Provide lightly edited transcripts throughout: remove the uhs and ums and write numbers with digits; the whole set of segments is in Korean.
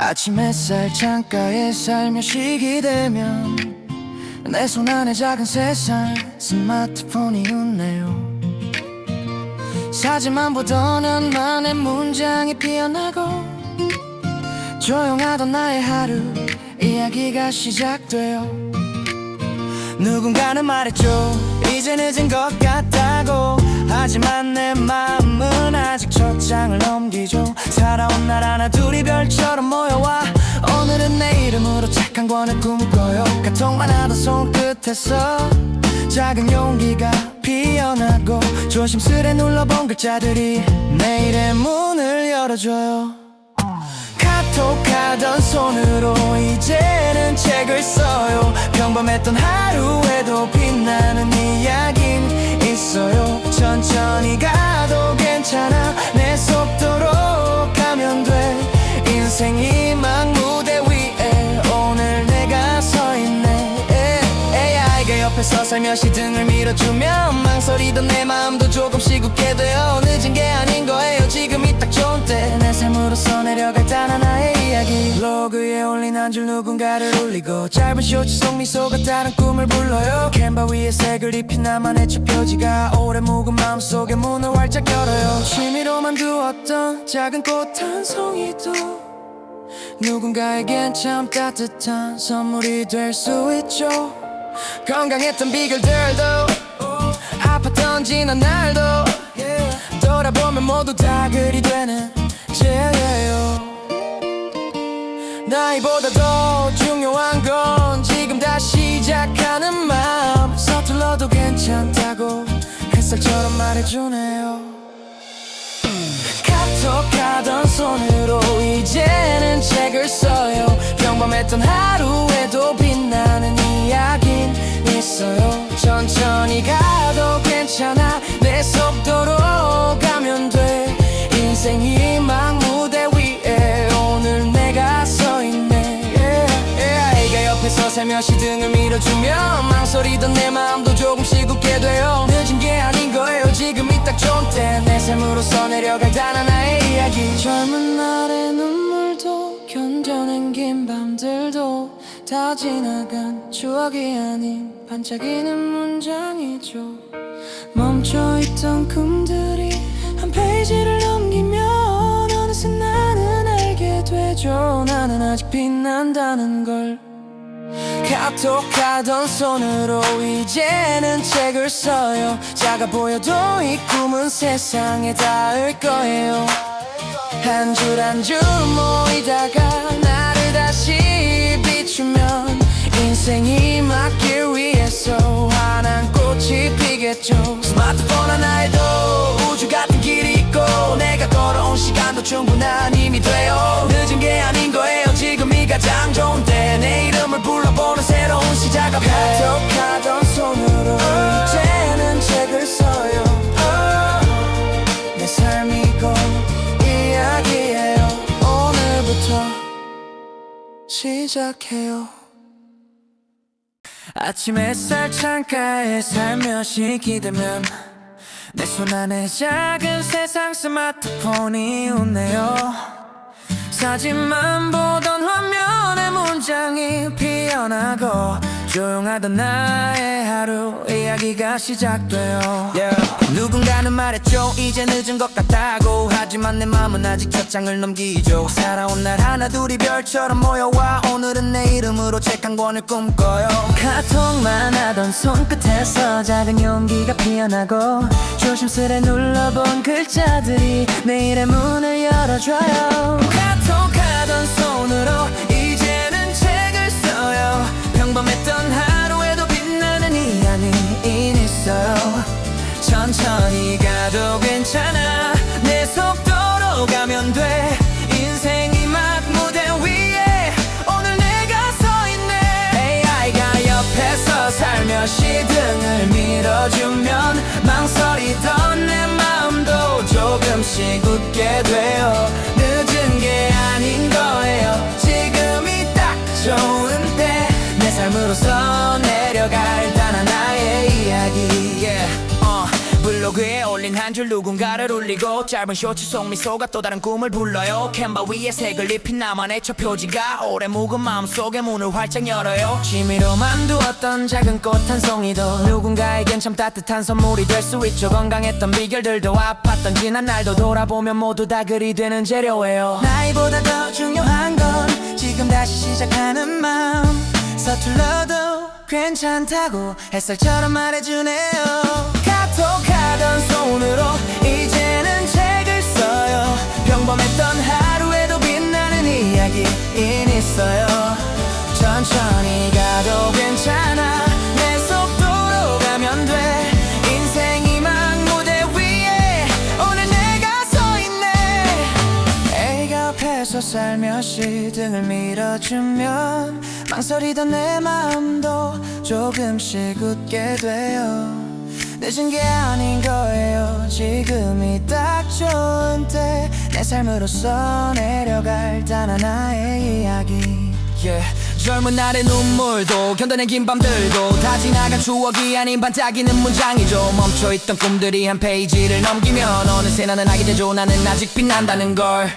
아침 햇살 창가에 살며시 되면 내 손안에 작은 세상 스마트폰이 웃네요. 사진만 보던 한만의 문장이 피어나고 조용하던 나의 하루 이야기가 시작돼요. 누군가는 말했죠, 이제 늦은 것 같다고. 하지만 내 마음은 아직 첫 장을 넘기죠. 살아온 날 하나 둘이 별처럼 모여와 오늘은 내 이름으로 책 한 권을 꿈꿔요. 카톡만 하던 손끝에서 작은 용기가 피어나고 조심스레 눌러본 글자들이 내일의 문을 열어줘요. 카톡하던 손으로 이제는 책을 써요. 평범했던 하루에도 빛나는 이야긴 있어요. 천천히 가도 괜찮아, 내 속도로 가면 돼. 인생이 막 무대 위에 오늘 내가 서 있네. AI가 옆에서 살며시 등을 밀어주면 망설이던 내 마음도 조금씩 웃게 돼요. 늦은 게 아닌 거예요, 지금이 딱 좋은 때. 내 삶으로서 내려갈 단 하나의 이야기. 블로그에 올린 한 줄 누군가를 울리고 짧은 쇼츠 속 미소가 다른 꿈을 불러요. 캔바 위에 색을 입힌 나만의 첫 표지가 오래 묵은 마음속에 문을 활짝 열어요. 취미로만 두었던 작은 꽃 한 송이도 누군가에겐 참 따뜻한 선물이 될 수 있죠. 건강했던 비결들도 아팠던 지난 날도 돌아보면 모두 다 그리 되는 죄예요. 나이보다 더 중요한 건 지금 다시 시작하는 마음. 서툴러도 괜찮다고 햇살처럼 말해주네요. 카톡하던 손으로 이제는 책을 써요. 평범했던 하루에도 빛나는 이야긴 있어요. 천천히 가도 괜찮아, 내 속도로 가면 돼. 인생이 막 무대 위에 오늘 내가 서 있네. AI가 옆에서 살며시 등을 밀어주면 망설이던 내 마음도 조금씩 웃게 돼요. 늦은 게 아닌 거예요, 지금이 딱 좋은 때. 내 삶으로서 내려갈 단 하나의 이야기. 젊은 날의 눈물도 견뎌낸 긴 밤들도 다 지나간 추억이 아닌 반짝이는 문장이죠. 멈춰있던 꿈들이 한 페이지를 넘기면 어느새 나는 알게 되죠. 나는 아직 빛난다는 걸. 카톡하던 손으로 이제는 책을 써요. 작아 보여도 이 꿈은 세상에 닿을 거예요. 한 줄 한 줄 모이다가 나를 다시 비추면 인생이 막길 위해서 환한 꽃이 피겠죠. 스마트폰 하나에도 우주 같은 길이 있고 내가 걸어온 시간도 충분한 힘이 돼요. 늦은 게 아닌 거예요, 지금이 가장 좋은 때. 내 이름을 불러보는 새로운 시작 앞에 카톡하던 손으로 이제는 책을 써요. 내 삶이고 이야기예요. 오늘부터 시작해요. 아침 햇살 창가에 살며시 기대면 내 손안에 작은 세상 스마트폰이 웃네요. 사진만 보던 화면에 문장이 피어나고 조용하던 나의 하루 이야기가 시작돼요. 누군가는 말했죠, 이제 늦은 것 같다고. 하지만 내 맘은 아직 첫 장을 넘기죠. 살아온 날 하나 둘이 별처럼 모여와 오늘은 내 이름으로 책 한 권을 꿈꿔요. 카톡만 하던 손끝에서 작은 용기가 피어나고 조심스레 눌러본 글자들이 내일의 문을 열어줘요. 카톡하던 손으로 이제는 책을 써요. 평범했던 하루에도 빛나는 이야기인 있어요. 천천히 가도 괜찮아, 내 속도로 가면 돼. 인생이 막 무대 위에 오늘 내가 서 있네. AI가 옆에서 살며시 등을 밀어주면 망설이던 내 마음도 조금씩 웃게 돼요. 늦은 게 아닌 거예요, 지금이 딱 좋은 때. 내 삶으로서 내려갈 단 하나의 이야기. 블로그에 올린 한 한 줄 누군가를 울리고 짧은 쇼츠 속 미소가 또 다른 꿈을 불러요. 캔바 위에 색을 입힌 나만의 첫 표지가 오래 묵은 마음속에 문을 활짝 열어요. 취미로만 두었던 작은 꽃 한 송이도 누군가에겐 참 따뜻한 선물이 될 수 있죠. 건강했던 비결들도 아팠던 지난 날도 돌아보면 모두 다 글이 되는 재료예요. 나이보다 더 중요한 건 지금 다시 시작하는 마음. 서툴러도 괜찮다고 햇살처럼 말해주네요. 카톡하던 손으로 이제는 책을 써요. 평범했던 하루에도 빛나는 이야기인 있어요. 천천히 가도 괜찮아. 내 속도로 가면 돼. 인생이 막 무대 위에 오늘 내가 서 있네. 애가 옆에서 살며시 등을 밀어주면 망설이던 내 마음도 조금씩 웃게 돼요. 늦은 게 아닌 거예요. 지금이 딱 좋은 때 내 삶으로서 내려갈 단 하나의 이야기. 젊은 날의 눈물도 견뎌낸 긴 밤들도 다 지나간 추억이 아닌 반짝이는 문장이죠. 멈춰있던 꿈들이 한 페이지를 넘기면 어느새 나는 아기 되죠. 나는 아직 빛난다는 걸.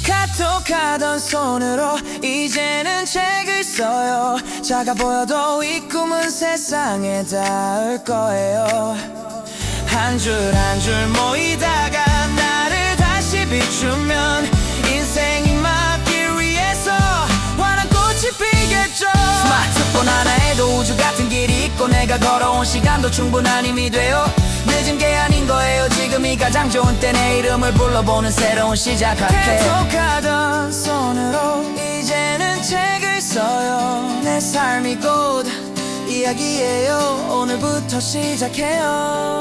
카톡하던 손으로 이제는 책을 써요. 작아 보여도 이 꿈은 세상에 닿을 거예요. 한 줄 한 줄 모이다가 나를 다시 비추면 인생이 막길 위해서 환한 꽃이 피겠죠. 스마트폰 하나에도 우주 같은 길이 있고 내가 걸어온 시간도 충분한 힘이 돼요. 늦은 게 아닌 거예요. 지금이 가장 좋은 때 내 이름을 불러보는 새로운 시작 같아. 계속하던 손으로 이제는 책을 써요. 내 삶이 곧 이야기예요. 오늘부터 시작해요.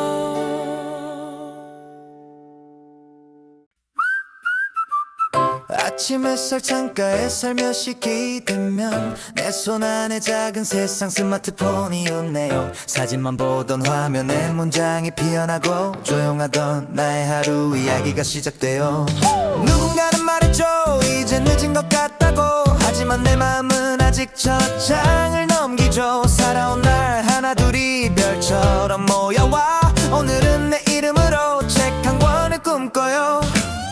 아침 햇살 창가에 살며시 기대면 내 손 안에 작은 세상 스마트폰이 웃네요. 사진만 보던 화면에 문장이 피어나고 조용하던 나의 하루 이야기가 시작돼요. 누군가는 말했죠. 이제 늦은 것 같다고. 하지만 내 마음은 아직 첫 장을 넘기죠. 살아온 날 하나둘이 별처럼 모여와 오늘은 내 이름으로 책 한 권을 꿈꿔요.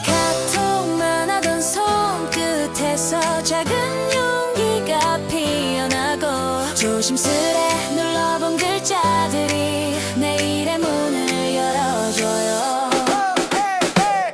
카톡만 하던 손끝에서 작은 용기가 피어나고 조심스레 눌러본 글자들이 내일의 문을 열어줘요.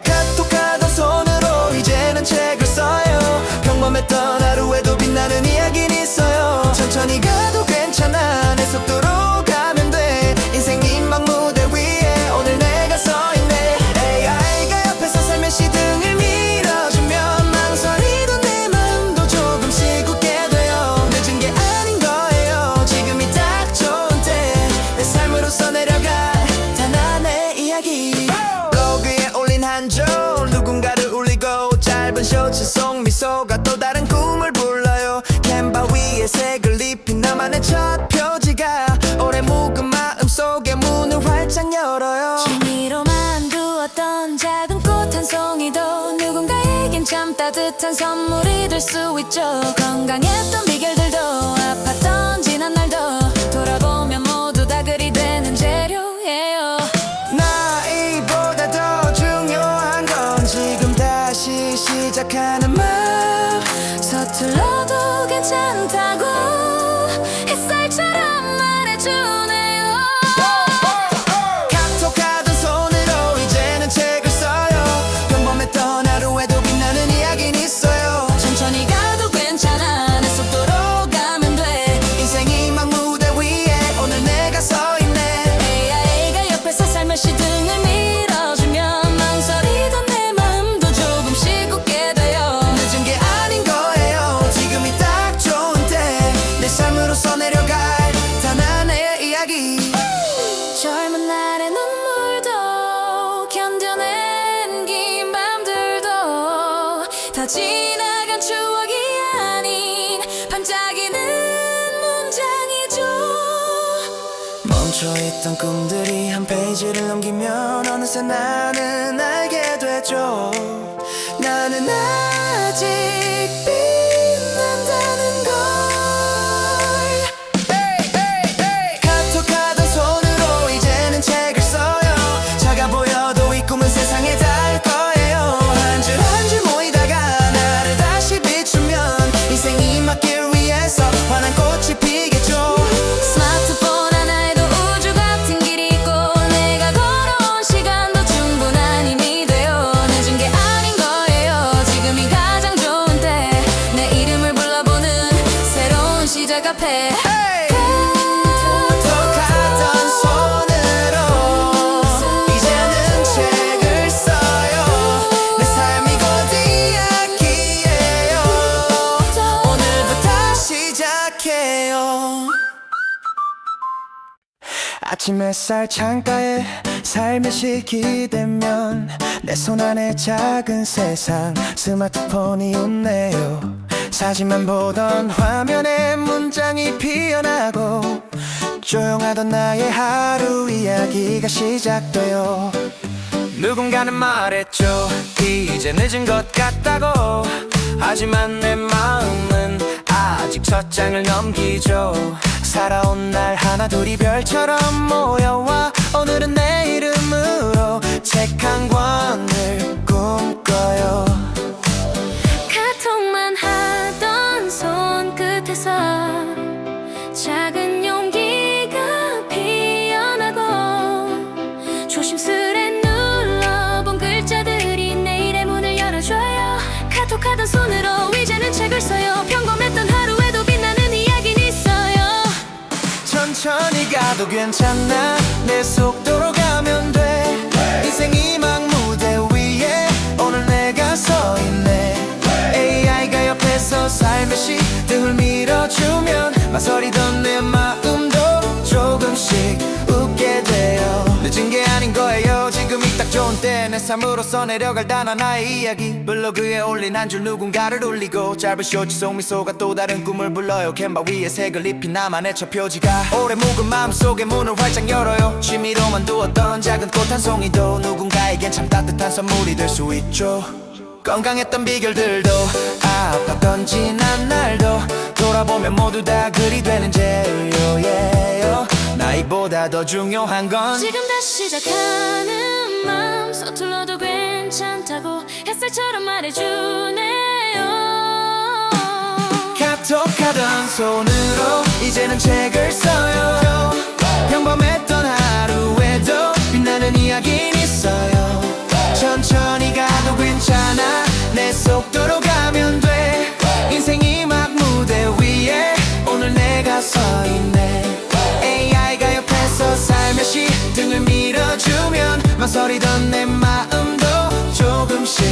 카톡하던 손으로 이제는 책을 써요. 평범했던 하루에도 빛나는 이야기는 있어요. 천천히 가도 괜찮아. 내 속도로 가면 돼. 인생이 막 무대 위에 오늘 내가 서 있네. AI가 옆에서 살며시 등을 밀어주면 망설이던 내 마음도 조금씩 웃게 돼요. 늦은 게 아닌 거예요. 지금이 딱 좋은 때 내 삶으로서 내려갈 단 하나의 이야기. 블로그에 올린 한 줄 누군가를 울리고 짧은 쇼츠 속 미소가 또 다른 꿈을 불러요. 캔바 위에 색을 입힌 나만의 첫 표지가 오래 묵은 마음속에 문을 활짝 열어요. 취미로만 두었던 작은 꽃 한 송이도 누군가에겐 참 따뜻한 선물이 될 수 있죠. 건강했던 비결들도 아팠던 지난 날도 돌아보면 모두 다 글이 되는 재료예요. 나이보다 더 중요한 건 지금 다시 시작하는 마음. 서툴러도 괜찮다고 햇살처럼 말해주네요. 카톡하던 손으로 이제는 책을 써요. 평범했던 하루에도 빛나는 이야기는 있어요. 천천히 가도 괜찮아. 내 속도로 가면 돼. 인생이 막 무대 위에 오늘 내가 서 있네. AI가 옆에서 살며시 등을 밀어주면 망설이던 내 마음도 조금씩 웃게 돼요. 늦은 게 아닌 거예요. 지금이 딱 좋은 때 내 삶으로서 내려갈 단 하나의 이야기. 젊은 날의 눈물도 견뎌낸 긴 밤들도 다 지나간 추억이 아닌 반짝이는 문장이죠. 멈춰있던 꿈들이 한 페이지를 넘기면 어느새 나는 알게 되죠. 나는 아직 빛난다는 걸. 카톡하던 손으로 이제는 책을 써요. 앞에 톡톡하던 손으로 이제는 책을 써요. 내 삶이 곧 이야기예요. 오늘부터 시작해요. 아침 햇살 창가에 살며시 기대면 내 손안에 작은 세상 스마트폰이 웃네요. 사진만 보던 화면에 문장이 피어나고 조용하던 나의 하루 이야기가 시작돼요. 누군가는 말했죠, 이제 늦은 것 같다고. 하지만 내 마음은 아직 첫 장을 넘기죠. 살아온 날 하나둘이 별처럼 모여와 오늘은 내 이름으로 책 한 권을 꿈꿔요. 카톡만 하던 손끝에서 작은 용기가 피어나고 조심스레 눌러본 글자들이 내일의 문을 열어줘요. 카톡하던 손으로 이제는 책을 써요. 평범했던 하루에도 빛나는 이야기는 있어요. 천천히 가도 괜찮아, 내 속도로 가면 돼. 인생이 막 무대 위에 오늘 내가 서 있네. AI가 옆에서 살며시 등을 밀어주면 망설이던 내 마음도 조금씩 웃게 돼요. 늦은 게 아닌 거예요, 지금이 딱 좋은 때. 내 삶으로서 내려갈 단 하나의 이야기 블로그에 올린 한 줄 누군가를 울리고 짧은 쇼츠 속 미소가 또 다른 꿈을 불러요. 캔바 위에 색을 입힌 나만의 첫 표지가 오래 묵은 마음속에 문을 활짝 열어요. 취미로만 두었던 작은 꽃 한 송이도 누군가에겐 참 따뜻한 선물이 될 수 있죠. 건강했던 비결들도 아팠던 지난 날도 돌아보면 모두 다 글이 되는 재료예요. 나이보다 더 중요한 건 지금 다시 시작하는 마음 서툴러도 괜찮다고 햇살처럼 말해주네요. 카톡하던 손으로 이제는 책을 써요. 평범했던 하루에도 빛나는 이야기는 있어요. 천천히 가도 괜찮아, 내 속도로 가면 돼. 인생이 막 무대 위에 오늘 내가 서 있네. AI가 옆에서 살며시 등을 밀어주면 망설이던 내 마음도 조금씩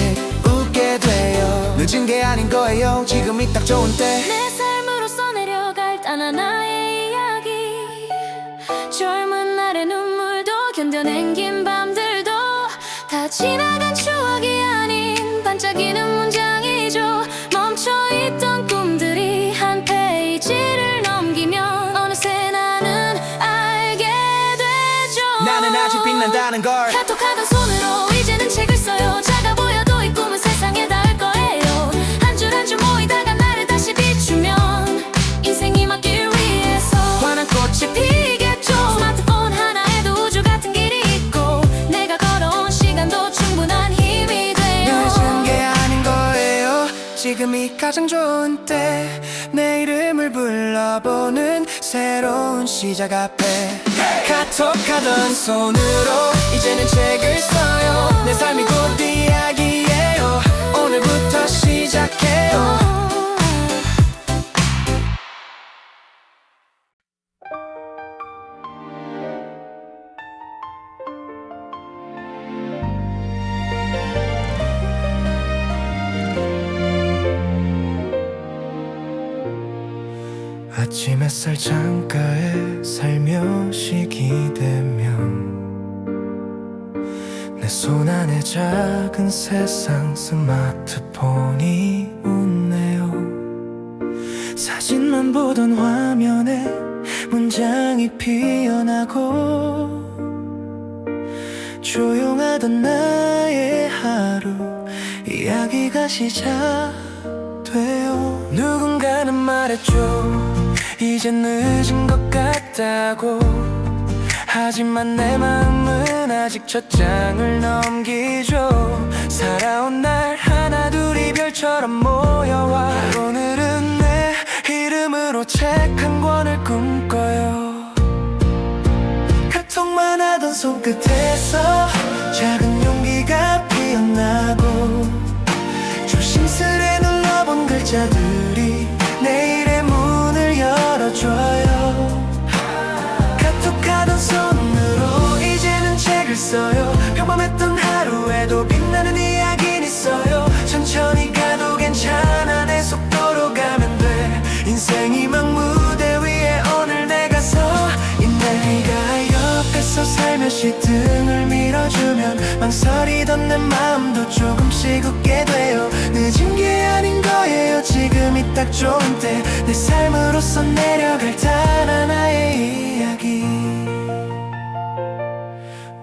웃게 돼요. 늦은 게 아닌 거예요, 지금이 딱 좋은 때. 내 삶으로서 내려갈 단 하나의 이야기 젊은 날의 눈물도 견뎌낸 긴 밤들도 다 지나간 추억이 아닌 반짝이는 문장이죠. 멈춰있던 꿈들이 한 페이지를 넘기면 어느새 나는 알게 되죠. 나는 아직 빛난다는 걸. 카톡하던 손으로 이제는 책을 써요. 작아 보여도 이 꿈은 세상에 닿을 거예요. 한 줄 한 줄 모이다가 나를 다시 비추면 인생이 막길 위해서 환한 꽃이 피겠죠. 스마트폰 하나에도 우주 같은 길이 있고 내가 걸어온 시간도 충분한 힘이 돼요. 늦은 게 아닌 거예요, 지금이 가장 좋은 때. 내 이름을 불러보는 새로운 시작 앞에 카톡하던 손으로 이제는 책을 써요. 내 삶이 곧 이야기예요. 오늘부터 시작해요. 아침 햇살 창가에 살며시 기대면 내 손안에 작은 세상 스마트폰이 웃네요. 사진만 보던 화면에 문장이 피어나고 조용하던 나의 하루 이야기가 시작돼요. 누군가는 말했죠, 이제 늦은 것 같다고. 하지만 내 마음은 아직 첫 장을 넘기죠. 살아온 날 하나둘이 별처럼 모여와 오늘은 내 이름으로 책 한 권을 꿈꿔요. 카톡만 하던 손끝에서 작은 용기가 피어나고 조심스레 눌러본 글자들이 내일의 문을 열어줘. 있어요. 평범했던 하루에도 빛나는 이야기는 있어요. 천천히 가도 괜찮아, 내 속도로 가면 돼. 인생이 막 무대 위에 오늘 내가 서 있네. 네가 옆에서 살며시 등을 밀어주면 망설이던 내 마음도 조금씩 웃게 돼요. 늦은 게 아닌 거예요, 지금이 딱 좋은 때. 내 삶으로서 내려갈 단 하나의 이야기.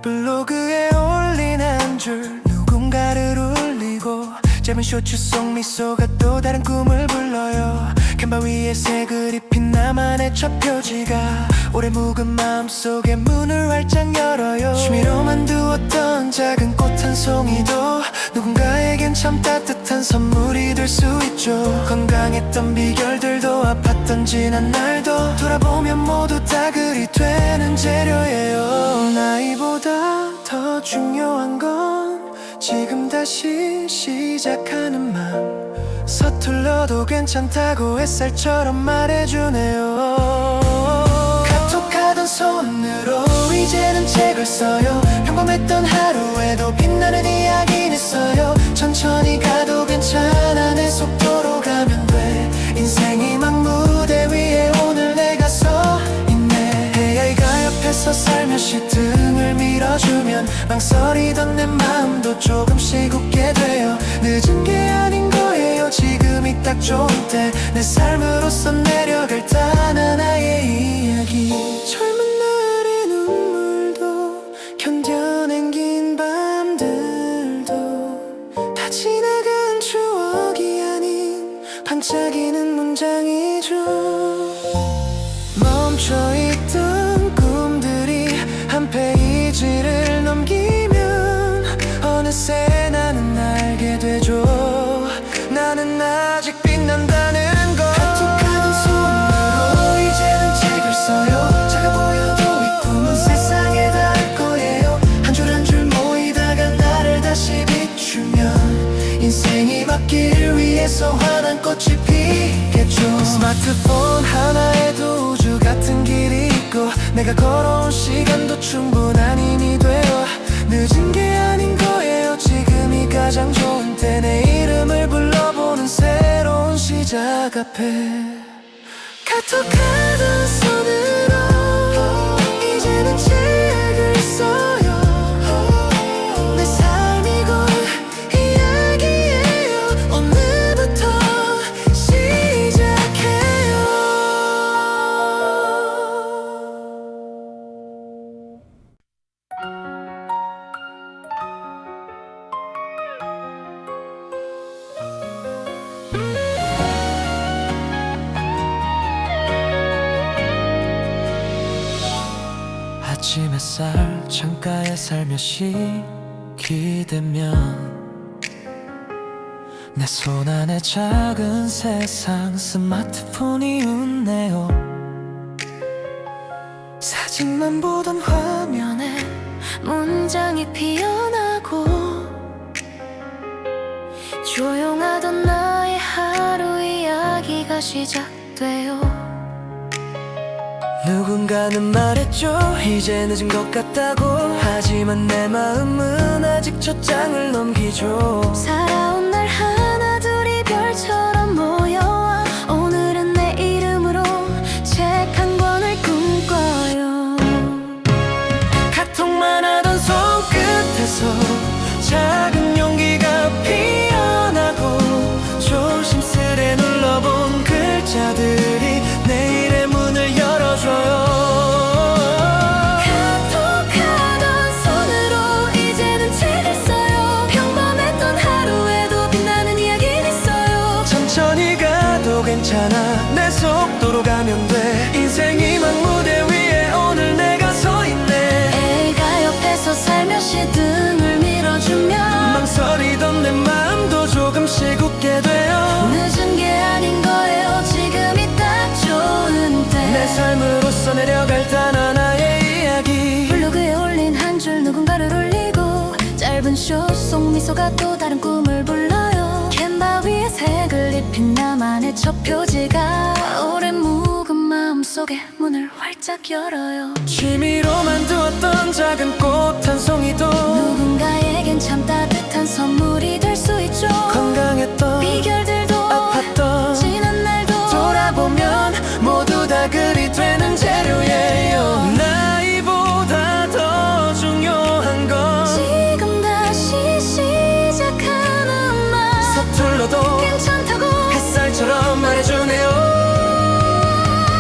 블로그에 올린 한 줄, 누군가를 울리고 짧은 쇼츠 속 미소가 또 다른 꿈을 불러요. 캔바 위에 색을 입힌 나만의 첫 표지가 오래 묵은 마음속에 문을 활짝 열어요. 취미로만 두었던 작은 꽃 한 송이도 누군가에겐 참 따뜻한 선물이 될 수 있죠. 건강했던 비결들도 아팠던 지난 날도 돌아보면 모두 다 그리 되는 재료예요. 나이보다 더 중요한 건 지금 다시 시작하는 맘. 서툴러도 괜찮다고 햇살처럼 말해주네요. 카톡하던 손으로 이제는 책을 써요. 평범했던 하루에도 빛나는 이야기는 있어요. 천천히 가도 괜찮아, 내 속도로 가면 돼. 인생이 막 무대 위에 오늘 내가 서 있네. AI가 옆에서 살며시 등을 밀어주면 망설이던 내 마음도 조금씩 웃게 돼요. 늦은 게 아닌 거예요, 지금이 딱 좋은 때. 내 삶으로서 내려갈 단 하나의 이야기. 젊은 날의 눈물도 견뎌낸 긴 밤들도 다 지나간 추억이 아닌 반짝이는 문장이죠. 멈춰있던 꿈들이 한 페이지를 넘기면 어느새 나는 알게 되죠. 나는 아직 빛난다는 걸. 카톡하던 손으로 이제는 책을 써요. 작아 보여도 이 꿈은 세상에 닿을 거예요. 한 줄 한 줄 모이다가 나를 다시 비추면 인생이 막길 위해서 환한 꽃이 피겠죠. 스마트폰 하나에도 우주 같은 길이 있고 내가 걸어온 시간도 충분한 힘이 돼요. 늦은 게 아닌 거예요, 지금이 가장 좋은 때. 내 이름을 불러보는 새로운 시작 앞에 카톡하던 손으로 이제는 책을 써요. 내 삶이 곧 이야기예요. 오늘부터 시작해요. 아침 햇살 창가에 살며시 기대면 내 손 안에 작은 세상 스마트폰이 웃네요. 사진만 보던 화면에 문장이 피어나고 조용하던 나의 하루 이야기가 시작돼요. 누군가는 말했죠, 이제 늦은 것 같다고. 하지만 내 마음은 아직 첫 장을 넘기죠. 살아온 날 하나 둘이 별처럼 모여와 오늘은 내 이름으로 책 한 권을 꿈꿔요. 카톡만 하던 손끝에서 작은 용기가 피어나고 조심스레 눌러본 글자들이 내일의 문을 열어줘요. 카톡하던 손으로 이제는 책을 써요. 평범했던 하루에도 빛나는 이야기는 있어요. 천천히 가도 괜찮아, 내 속도로 가면 돼. 인생이 막 무대 위에 오늘 내가 서 있네. 애가 옆에서 살며시 등을 밀어주면 망설이던 내 마음도 조금씩 웃게 돼요. 늦은 게 아닌 거예요, 지금이 딱 좋은 때. 내 삶으로서 내려갈 단 하나의 이야기. 블로그에 올린 한 줄 누군가를 울리고 짧은 쇼 속 미소가 또 다른 꿈을 불러요. 캔바 위에 색을 입힌 나만의 첫 표지가 오래 묵은 마음속 마음속에 문을 활짝 열어요. 취미로만 두었던 작은 꽃 한 송이도 누군가에겐 참 따뜻한 선물이 될 수 있죠. 건강했던 비결들도 아팠던 지난 날도 돌아보면 모두 다 글이 되는 재료예요. 나이보다 더 중요한 건 지금 다시 시작하는 말 서툴러도 괜찮다고 햇살처럼 말해주네요.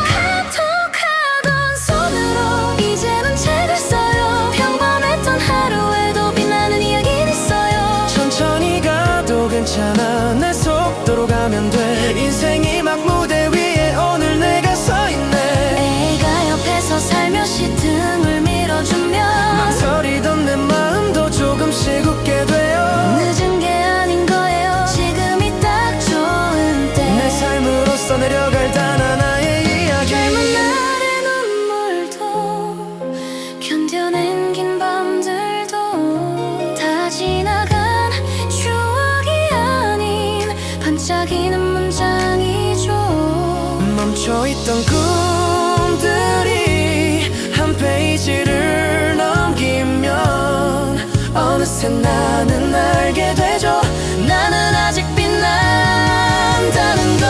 카톡하던 손으로 이제는 책을 써요. 평범했던 하루에도 빛나는 이야기는 있어요. 천천히 가도 괜찮아. 내 속도로 가면 돼. 인생이 막 무대 위에 오늘 내가 서 있네. 애가 옆에서 살며시 등을 밀어주면 망설이던 내 마음도 조금씩 웃게 돼요. 늦은 게 아닌 거예요. 지금이 딱 좋은 때. 내 삶으로서 내려갈 단 하나의 이야기. 젊은 날의 눈물도 견뎌낸 긴 밤들도 다 지나간 추억이 아닌 반짝이는 문장이죠. 멈춰있던 꿈들이 한 페이지를 넘기면 어느새 나는 알게 되죠. 나는 아직 빛난다는 걸.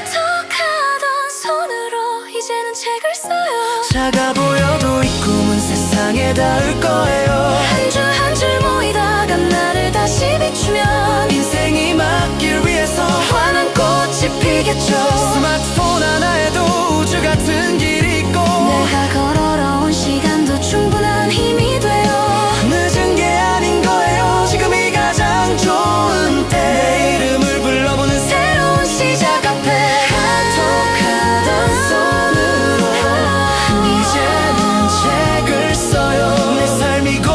카톡하던 손으로 이제는 책을 써요. 작아 보여도 이 꿈은 세상에 닿을 거예요. 한 줄 한 줄 모이다가 나를 다시 비추면 인생이 막길 위해서 환한 꽃이 피겠죠. 스마트폰 하나에도 우주 같은 길이 있고 내가 걸어온 시간도 충분한 힘이 돼요. 늦은 게 아닌 거예요. 지금이 가장 좋은 때. 내 이름을 불러보는 새로운 시작 앞에 카톡하던 손으로 이제는 책을 써요. 내 삶이 곧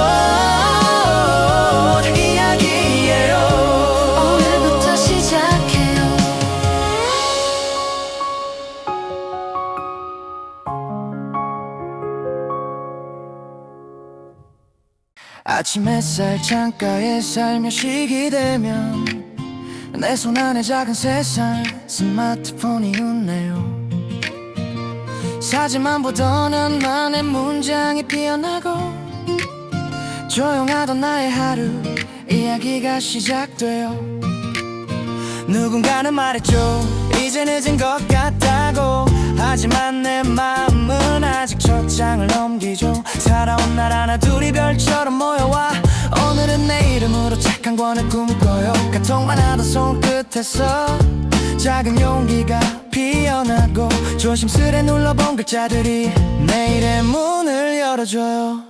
이야기예요. 오늘부터 시작해요. 아침 햇살 창가에 살며시 기대면 내 손 안에 작은 세상 스마트폰이 웃네요. 사진만 보던 한만의 문장이 피어나고 조용하던 나의 하루 이야기가 시작돼요. 누군가는 말했죠. 이제 늦은 것 같다고. 하지만 내 마음은 아직 첫 장을 넘기죠. 살아온 날 하나 둘이 별처럼 모여와 오늘은 내 이름으로 책 한 권을 꿈꿔요. 카톡만 하던 손끝에서 작은 용기가 피어나고 조심스레 눌러본 글자들이 내일의 문을 열어줘요.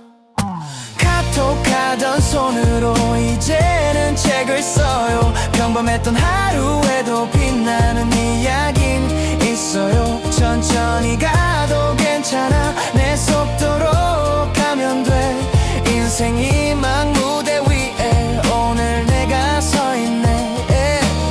카톡하던 손으로 이제는 책을 써요. 평범했던 하루에도 빛나는 이야긴 있어요. 천천히 가도 괜찮아. 내 속도로 가면 돼. 인생이 막 무대 위에 오늘 내가 서 있네.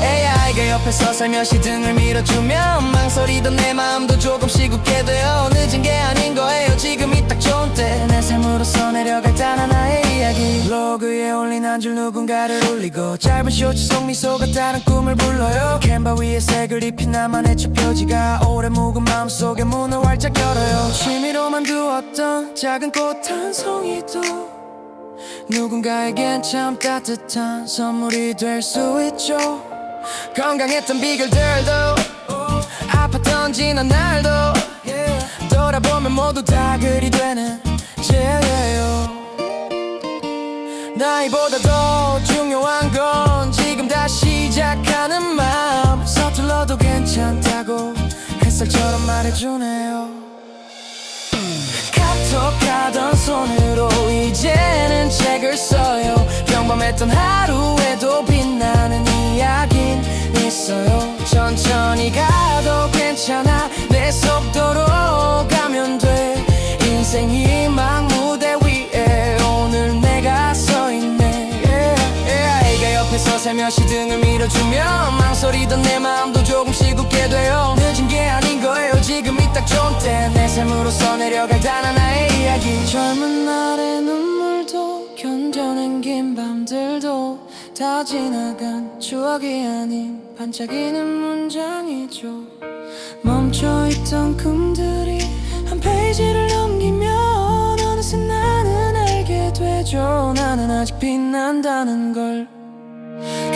AI가 옆에서 살며시 등을 밀어주면 망설이던 내 마음도 조금씩 웃게 돼요. 늦은 게 아닌 거예요. 지금이 딱 좋은 때. 내 삶으로서 내려갈 단 하나의 이야기. 로그에 올린 한 줄 누군가를 울리고 짧은 쇼츠 속 미소가 다른 꿈을 불러요. 캔바 위에 색을 입힌 나만의 첫 표지가 오래 묵은 마음속에 문을 활짝 열어요. 취미로만 두었던 작은 꽃 한 송이도 누군가에겐 참 따뜻한 선물이 될 수 있죠. 건강했던 비결들도 아팠던 지난 날도 돌아보면 모두 다 글이 되는 죄예요. 나이보다 더 중요한 건 지금 다시 시작하는 마음. 서툴러도 괜찮다고 햇살처럼 말해주네요. 카톡하던 손으로 이제는 책을 써요. 평범했던 하루에도 빛나는 이야긴 있어요. 천천히 가도 괜찮아. 내 속도로 가면 돼. 인생이 막 무대 위에 오늘 내가 서 있네. 아이가 옆에서 살며시 등을 밀어주면 망설이던 내 마음도 조금씩 웃게 돼요. 늦은 게 아닌 거예요. 지금이 딱 좋은 때. 내 삶으로서 내려갈 단 하나의 이야기. 젊은 날의 눈물도 견뎌낸 긴 밤들도 다 지나간 추억이 아닌 반짝이는 문장이죠. 멈춰있던 꿈들이 한 페이지를 넘기면 어느새 나는 알게 되죠. 나는 아직 빛난다는 걸.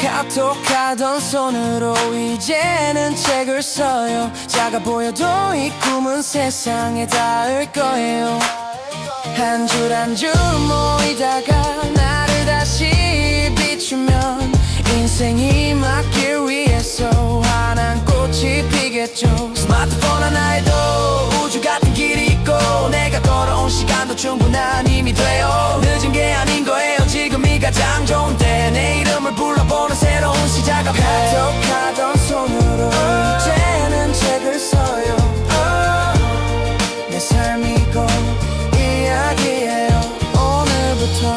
카톡하던 손으로 이제는 책을 써요. 작아 보여도 이 꿈은 세상에 닿을 거예요. 한 줄 한 줄 모이다가 나를 다시 비추면 인생이 막길 위해서 환한 꽃이 피겠죠. 스마트폰 하나에도 우주 같은 길이 있고 내가 걸어온 시간도 충분한 힘이 돼요. 늦은 게 아닌 거예요. 지금이 가장 좋은 때 내 이름을 불러보는 새로운 시작 앞에 카톡하던 손으로 이제는 책을 써요. 내 삶이고 이야기해요. 오늘부터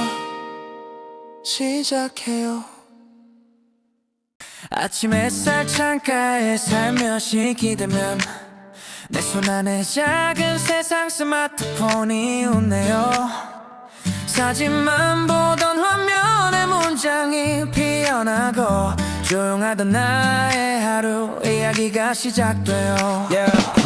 시작해요. 아침 햇살 창가에 살며시 기대면 내 손안에 작은 세상 스마트폰이 웃네요. 사진만 보던 화면에 문장이 피어나고 조용하던 나의 하루 이야기가 시작돼요.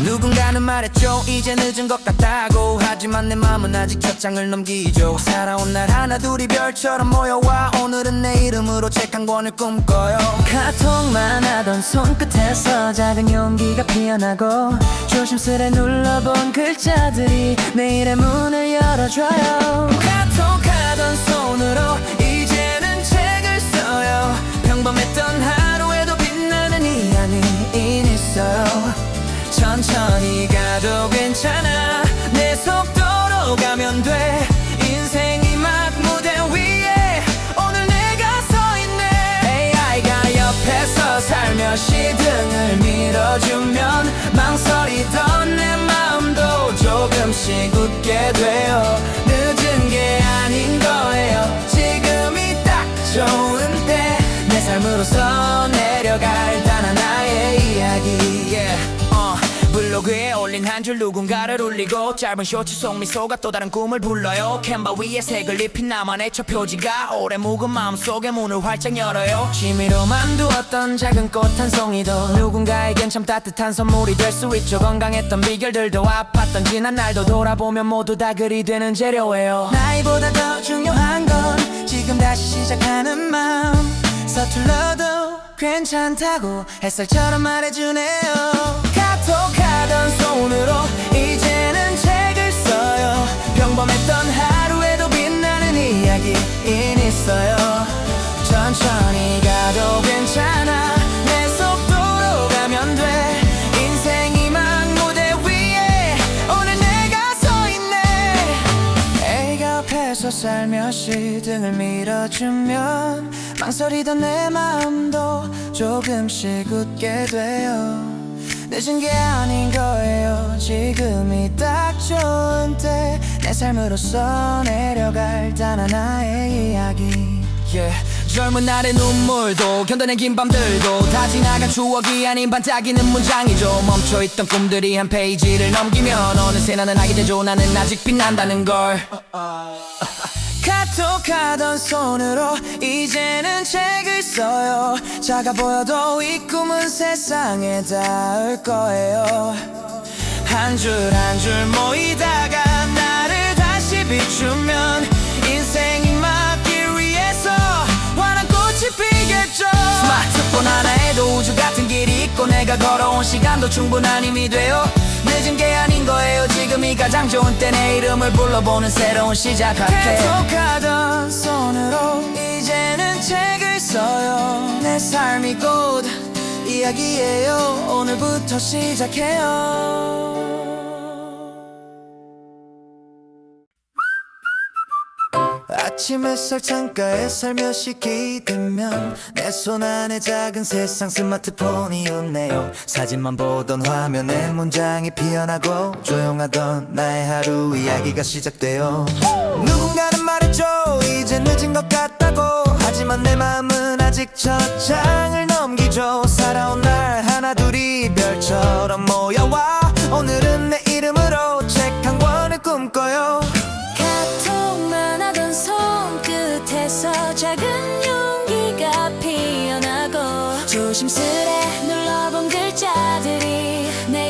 누군가는 말했죠. 이제 늦은 것 같다고. 하지만 내 맘은 아직 첫 장을 넘기죠. 살아온 날 하나 둘이 별처럼 모여와 오늘은 내 이름으로 책 한 권을 꿈꿔요. 카톡만 하던 손끝에서 작은 용기가 피어나고 조심스레 눌러본 글자들이 내일의 문을 열어줘요. 카톡하던 손으로 이제는 책을 써요. 평범했던 하루에도 빛나는 이야기인 있어요. 천천히 가도 괜찮아. 내 속도로 가면 돼. 인생이 막 무대 위에 오늘 내가 서 있네. AI가 옆에서 살며시 등을 밀어주면 망설이던 내 마음도 조금씩 웃게 돼요. 늦은 게 아닌 거예요. 지금이 딱 좋은 때 내 삶으로서 내려갈 단 하나의 이야기. 블로그에 올린 한 줄 누군가를 울리고 짧은 쇼츠 속 미소가 또 다른 꿈을 불러요. 캔바 위에 색을 입힌 나만의 첫 표지가 오래 묵은 마음속에 문을 활짝 열어요. 취미로만 두었던 작은 꽃 한 송이도 누군가에겐 참 따뜻한 선물이 될 수 있죠. 건강했던 비결들도 아팠던 지난 날도 돌아보면 모두 다 글이 되는 재료예요. 나이보다 더 중요한 건 지금 다시 시작하는 마음. 서툴러도 괜찮다고 햇살처럼 말해주네요. 카톡하던 손으로 이제는 책을 써요. 평범했던 하루에도 빛나는 이야기인 있어요. 천천히 가도 괜찮아. 내 속도로 가면 돼. 인생이 막 무대 위에 오늘 내가 서 있네. 애가 옆에서 살며시 등을 밀어주면 망설이던 내 마음도 조금씩 웃게 돼요. 늦은 게 아닌 거예요. 지금이 딱 좋은 때 내 삶으로서 내려갈 단 하나의 이야기. 젊은 날의 눈물도 견뎌낸 긴 밤들도 다 지나간 추억이 아닌 반짝이는 문장이죠. 멈춰있던 꿈들이 한 페이지를 넘기면 어느새 나는 알게 되죠. 나는 아직 빛난다는 걸. 카톡하던 손으로 이제는 책을 써요. 작아 보여도 이 꿈은 세상에 닿을 거예요. 한 줄 한 줄 모이다가 나를 다시 비추면 인생이 막길 위해서 환한 꽃이 피겠죠. 스마트폰 하나에도 우주 같은 길이 있고 내가 걸어온 시간도 충분한 힘이 돼요. 늦은 게 아닌 거예요. 지금이 가장 좋은 때 내 이름을 불러보는 새로운 시작 앞에 카톡하던 손으로 이제는 책을 써요. 내 삶이 곧 이야기예요. 오늘부터 시작해요. 아침 햇살 창가에 살며시 기대면 내 손 안에 작은 세상 스마트폰이 웃네요. 사진만 보던 화면에 문장이 피어나고 조용하던 나의 하루 이야기가 시작돼요. 누군가는 말했죠. 이제 늦은 것 같다고. 하지만 내 마음은 아직 첫 장을 넘기죠. 살아온 날 하나 둘이 별처럼 모여와 오늘은 내 이름으로 책 한 권을 꿈꿔요. 카톡만 하던 손끝에서 작은 용기가 피어나고 조심스레 눌러본 글자들이 내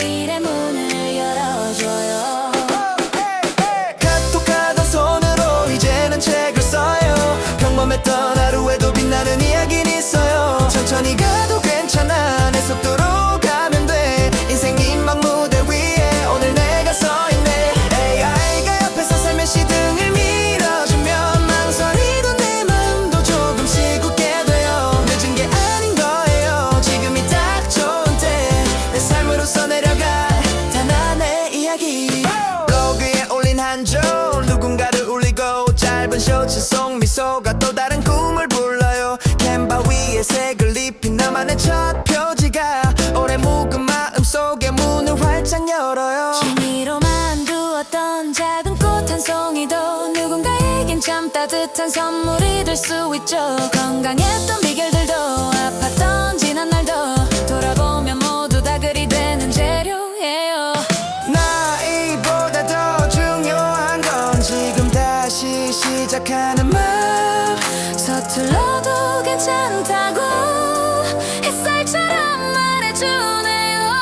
따뜻한 선물이 될 수 있죠. 건강했던 비결들도 아팠던 지난 날도 돌아보면 모두 다 그리 되는 재료예요. 나이보다 더 중요한 건 지금 다시 시작하는 마음. 서툴러도 괜찮다고 햇살처럼 말해주네요.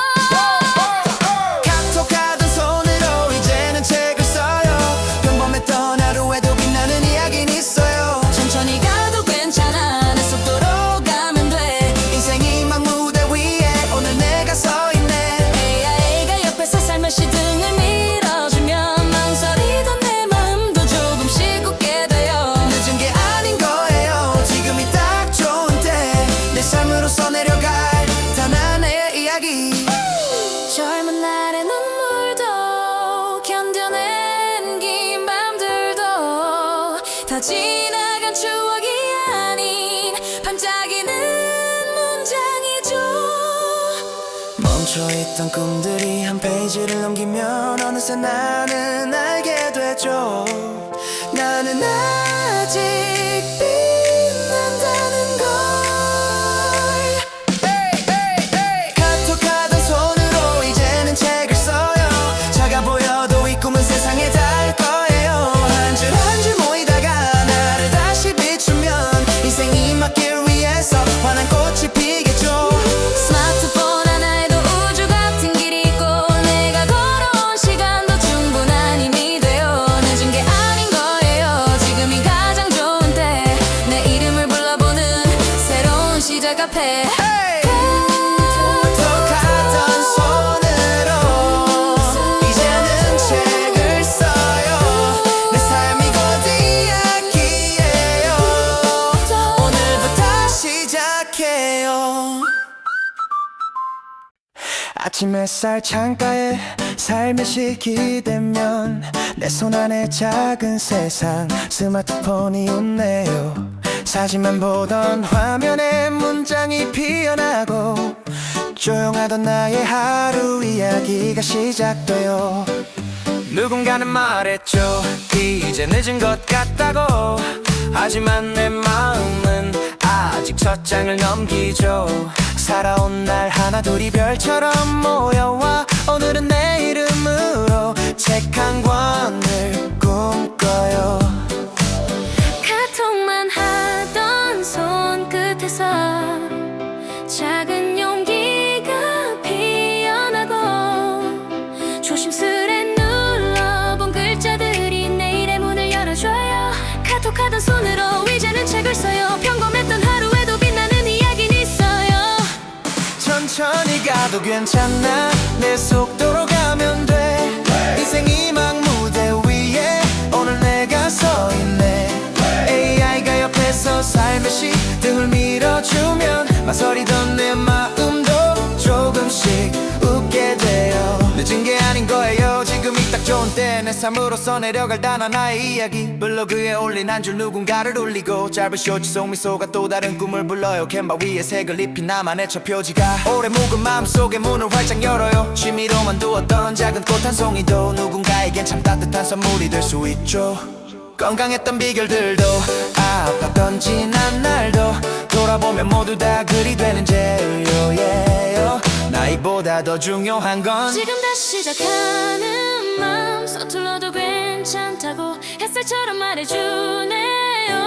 카톡하던 손으로 이제는 책을 써요. 평범했던 하루에도 빛나는 이야기는 있어요. 천천히 가도 괜찮아. 내 속도로 가면 돼. 인생이 막 무대 위에 오늘 내가 서 있네. AI가 옆에서 살며시 등을 밀어주면 망설이던 내 마음도 조금씩 웃게 돼요. 늦은 게 아닌 거예요. 지금이 딱 좋은 때 내 삶으로서 내려갈 단 하나의 이야기. 젊은 날의 눈물도 견뎌낸 긴 밤들도 다 지나간 추억이 아닌 반짝이는 문장이죠. 멈춰있던 꿈들이 한 페이지를 넘기면 어느새 나는 알게 되죠. 나는 아직 빛난다는 걸. 카톡하던 손으로 이제는 책을 써요. 작아 보여도 이 꿈은 세상에 닿을 거예요. 한 줄 한 줄 모이다가 나를 다시 비추면 인생이 막길 위해서 환한 꽃이 피겠죠. 스마트폰 하나에도 우주 같은 길이 있고 내가 걸어온 시간도 충분한 힘이 돼요. 늦은 게 아닌 거예요. 지금이 가장 좋은 때 내 이름을 불러보는 새로운 시작 앞에 카톡하던 손으로 이제는 책을 써요. 내 삶이 곧 이야기예요. 오늘부터 시작해요. 아침 햇살 창가에 살며시 기대면 내 손안에 작은 세상 스마트폰이 웃네요. 사진만 보던 화면에 문장이 피어나고 조용하던 나의 하루 이야기가 시작돼요. 누군가는 말했죠. 이제 늦은 것 같다고. 하지만 내 마음은 아직 첫 장을 넘기죠. 살아온 날 하나둘이 별처럼 모여와 오늘은 내 이름으로 책 한 권을 꿈꿔요. 카톡만 하던 손끝에서 작은 용기가 피어나고 조심스레 눌러본 글자들이 내일의 문을 열어줘요. 카톡하던 손으로 이제는 책을 써요. 평범했던 하루에도 빛나는 이야기는 있어요. 천천히 가도 괜찮아. 내 속도로 가면 돼. 인생이 막 무대 위에 오늘 내가 서 있네. AI가 옆에서 살며시 등을 밀어주면 망설이던 내 마음도 조금씩 웃게 돼요. 늦은 게 아닌 거예요. 지금이 딱 좋은 때 내 삶으로서 내려갈 단 하나의 이야기. 블로그에 올린 한 줄 누군가를 울리고 짧은 쇼츠 속 미소가 또 다른 꿈을 불러요. 캔바 위에 색을 입힌 나만의 첫 표지가 오래 묵은 마음속에 문을 활짝 열어요. 취미로만 두었던 작은 꽃 한 송이도 누군가에겐 참 따뜻한 선물이 될 수 있죠. 건강했던 비결들도 아팠던 지난 날도 돌아보면 모두 다 그리 되는 재료예요. 나이보다 더 중요한 건 지금 다시 시작하는 마음. 서툴러도 괜찮다고 햇살처럼 말해주네요.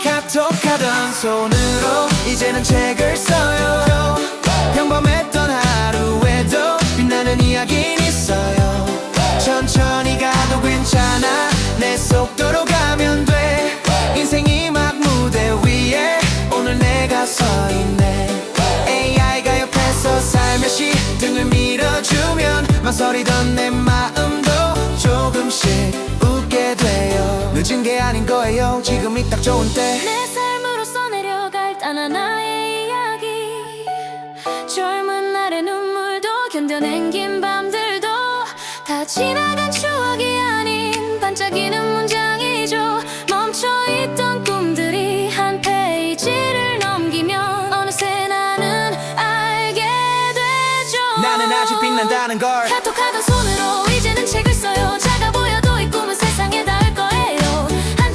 카톡하던 손으로 이제는 책을 써요. 평범했던 하루에도 빛나는 이야기는 있어요. 천천히 가도 괜찮아. 내 속도로 가면 돼. 인생이 막 무대 위에 오늘 내가 서 있네. AI가 옆에서 살며시 등을 밀어주면 망설이던 내 마음도 조금씩 웃게 돼요. 늦은 게 아닌 거예요. 지금이 딱 좋은 때 내 삶으로서 내려갈 단 하나의 이야기. 젊은 날의 눈물도 견뎌낸 긴 밤들도 다 지나간 추억이 아닌 반짝이는 문장이죠. 멈춰있던 꿈들이 한 페이지를 넘기면 어느새 나는 알게 되죠. 나는 아직 빛난다는 걸. 카톡하던 손으로 이제는 책을 써요. 작아 보여도 이 꿈은 세상에 닿을 거예요. 한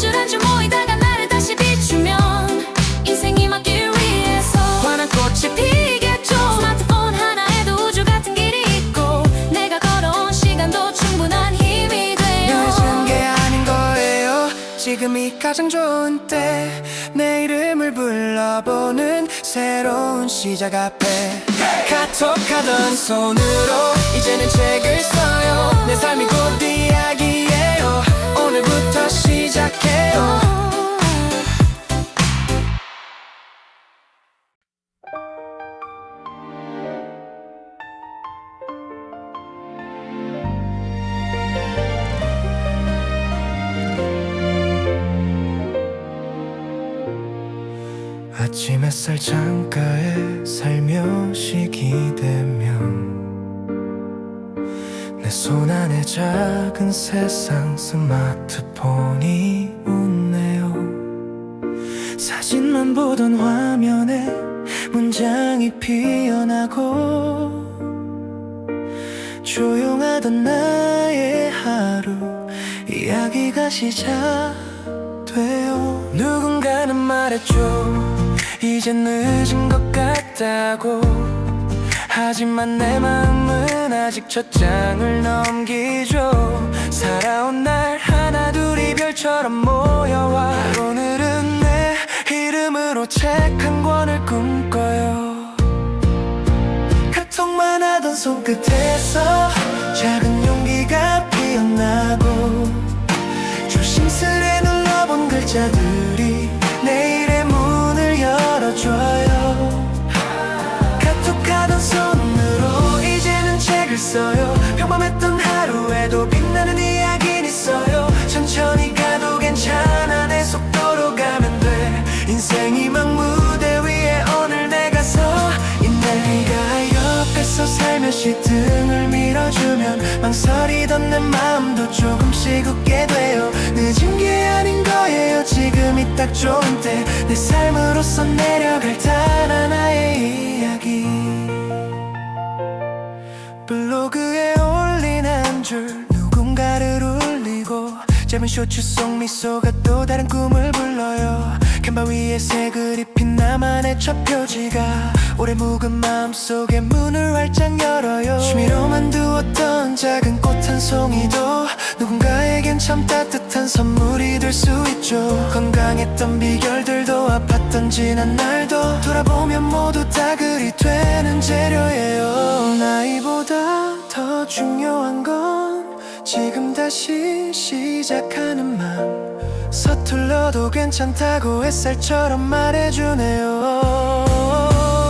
날이 가장 좋은 때 내 이름을 불러보는 새로운 시작 앞에 카톡하던 손으로 이제는 책을 써요. 내 삶이 곧 이야기예요. 오늘부터 시작해요. 아침 햇살 창가에 살며시 기대면 내 손 안에 작은 세상 스마트폰이 웃네요. 사진만 보던 화면에 문장이 피어나고 조용하던 나의 하루 이야기가 시작돼요. 누군가는 말했죠. 이제 늦은 것 같다고. 하지만 내 마음은 아직 첫 장을 넘기죠. 살아온 날 하나둘이 별처럼 모여와 오늘은 내 이름으로 책 한 권을 꿈꿔요. 카톡만 하던 손끝에서 작은 용기가 피어나고 조심스레 눌러본 글자들이 내일의 문을 열어줘요. 카톡하던 손으로 이제는 책을 써요. 평범했던 하루에도 빛나는 이야기는 있어요. 천천히 가도 괜찮아. 내 속도로 가면 돼. 인생이 막 무대 위에 오늘 내가 서 있네. 네가 옆에서 살며시 등을 밀어주면 망설이던 내 마음도 조금씩 웃게 돼요. 늦은 게 아닌 거예요. 지금이 딱 좋은 때 내 삶으로서 내려갈 단 하나의 이야기. 블로그에 올린 한 줄 누군가를 울리고 짧은 쇼츠 속 미소가 또 다른 꿈을 불러요. 캔바 위에 색을 입힌 나만의 첫 표지가 오래 묵은 마음속에 문을 활짝 열어요. 취미로만 두었던 작은 꽃 한 송이도 누군가에겐 참 따뜻한 선물이 될 수 있죠. 건강했던 비결들도 아팠던 지난 날도 돌아보면 모두 다 글이 되는 재료예요. 나이보다 더 중요한 건 지금 다시 시작하는 맘. 서툴러도 괜찮다고 햇살처럼 말해주네요.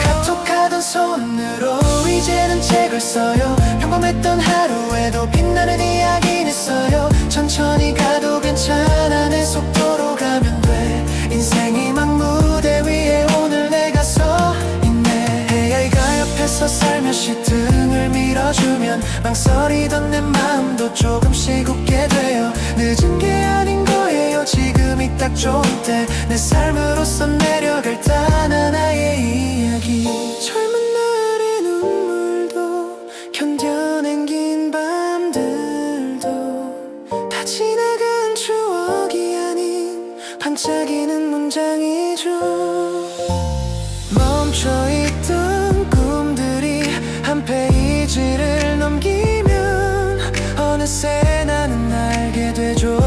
카톡하던 손으로 이제는 책을 써요. 평범했던 하루에도 빛나는 이야기는 있어요. 천천히 가도 괜찮아. 내 속도로 가면 돼. 인생이 막 무대 위에 오늘 내가 서 있네. AI가 옆에서 살며시 등을 밀어주면 망설이던 내 마음도 조금씩 웃게 돼요. 늦은 게 아닌 거예요. 지금이 딱 좋은 때 내 삶으로서 내려갈 단 하나의 이야기. 젊은 날의 눈물도 견뎌낸 긴 밤들도 다 지나간 추억이 아닌 반짝이는 문장이죠. 멈춰있던 꿈들이 한 페이지를 넘기면 어느새 나는 알게 되죠.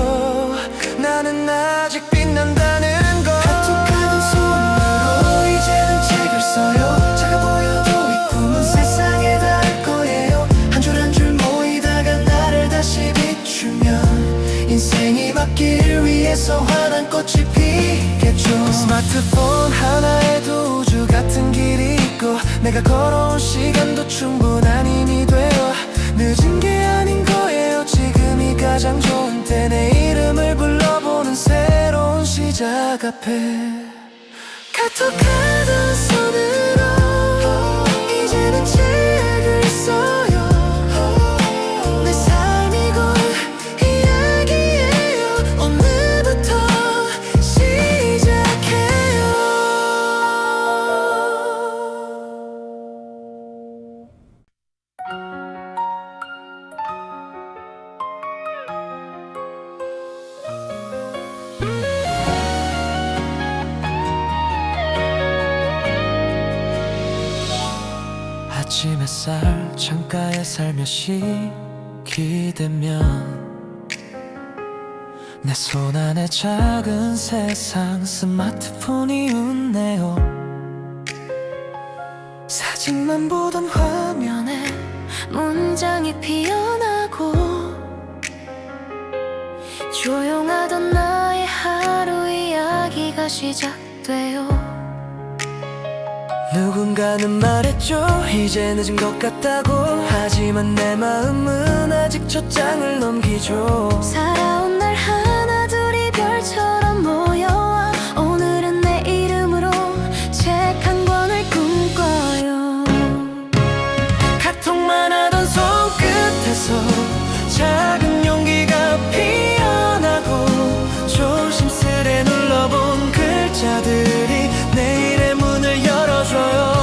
나는 아직 빛난다는 걸. 카톡하던 손으로 이제는 책을 써요. 작아 보여도 이 꿈은 세상에 닿을 거예요. 한 줄 한 줄 모이다가 나를 다시 비추면 인생이 막길 위해서 환한 꽃이 피겠죠. 스마트폰 하나에도 우주 같은 길이 있고 내가 걸어온 시간도 충분한 힘이 돼요. 늦은 게 아닌 거예요. 지금이 가장 좋은 때 내 이름을 불러보는 새로운 시작 앞에 카톡하던 손으로 이제는 책을 써요. 내 삶이 곧 이야기예요. 오늘부터 시작해요. 아침 햇살 창가에 살며시 기대면 내 손안에 작은 세상 스마트폰이 웃네요. 사진만 보던 화면에 문장이 피어나고 조용하던 나의 하루 이야기가 시작돼요. 누군가는 말했죠, 이제 늦은 것 같다고. 하지만 내 마음은 아직 첫 장을 넘기죠. 살아온 날 하나 둘이 별처럼 모여와 오늘은 내 이름으로 책 한 권을 꿈꿔요. 카톡만 하던 손끝에서 작은 용기가 피어나고 조심스레 눌러본 글자들이 내일의 문을 열어줘요.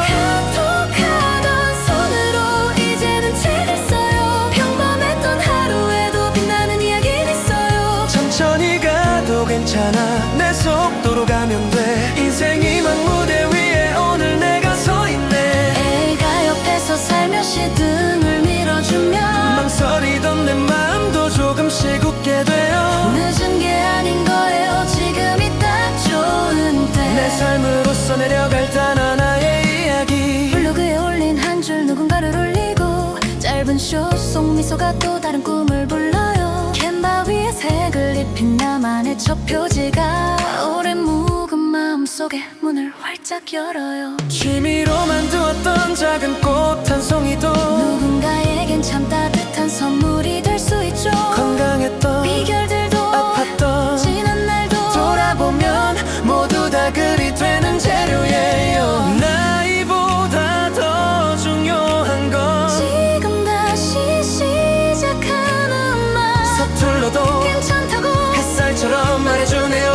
카톡하던 손으로 이제는 책을 써요. 평범했던 하루에도 빛나는 이야기는 있어요. 천천히 가도 괜찮아, 내 속도로 가면 돼. 인생이 막 무대 위에 오늘 내가 서 있네. 애가 옆에서 살며시 등을 밀어주면 망설이던 내 마음도 조금씩 웃게 돼요. 늦은 게 아닌 거예요. 지금이 딱 좋은 때. 내 삶으로서 내려갈 단 하나의 이야기. 블로그에 올린 한 줄 누군가를 올리고 짧은 쇼 속 미소가 또 다른 꿈을 불러요. 캔바 위에 색을 입힌 나만의 첫 표지가 오랜 묵은 마음속에 문을 활짝 열어요. 취미로만 두었던 작은 꽃 한 송이도 누군가에겐 참 따뜻한 선물이 될 수 있죠. 건강했던 비결들도 아팠던 지난 날도 돌아보면 모두 다 글이 되는 재료예요. 나이보다 더 중요한 건 지금 다시 시작하는 말 서툴러도 괜찮다고 햇살처럼 말해주네요.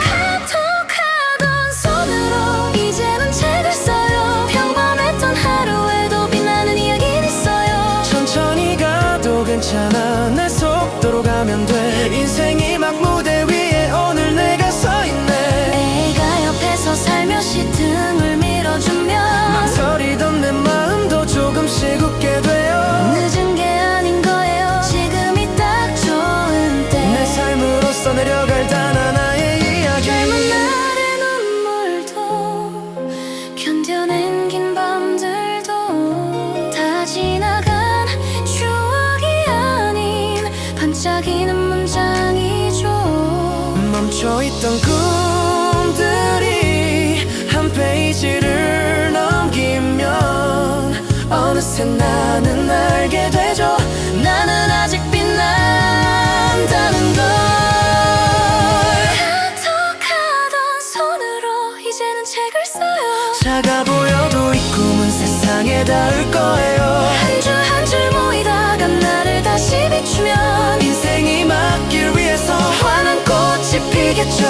카톡하던 손으로 이제는 책을 써요. 평범했던 하루에도 빛나는 이야기는 있어요. 천천히 가도 괜찮아, 내 속도로 가면 돼. 인생이 막 무대 위에 오늘 내가 서 있네. 애가 옆에서 살며시 등을 밀어주면 망설이던 내 마음도 조금씩 웃게 돼요. 늦은 게 아닌 거예요. 지금이 딱 좋은 때. 내 삶으로서 내려갈 단 하나의 이야기. 젊은 날의 눈물도 견뎌낸 긴 밤들도 다 지나간 추억이 아닌 반짝이는 문장이죠. 멈춰있던 꿈들이 한 페이지를 넘기면 어느새 나는 알게 되죠. 나는 아직 빛난다는 걸. 카톡하던 손으로 이제는 책을 써요. 작아 보여도 이 꿈은 세상에 닿을 거예요. 한 줄 한 줄 모이다가 나를 다시 비추면 인생이 막길 위해서 환한 꽃이 피겠죠.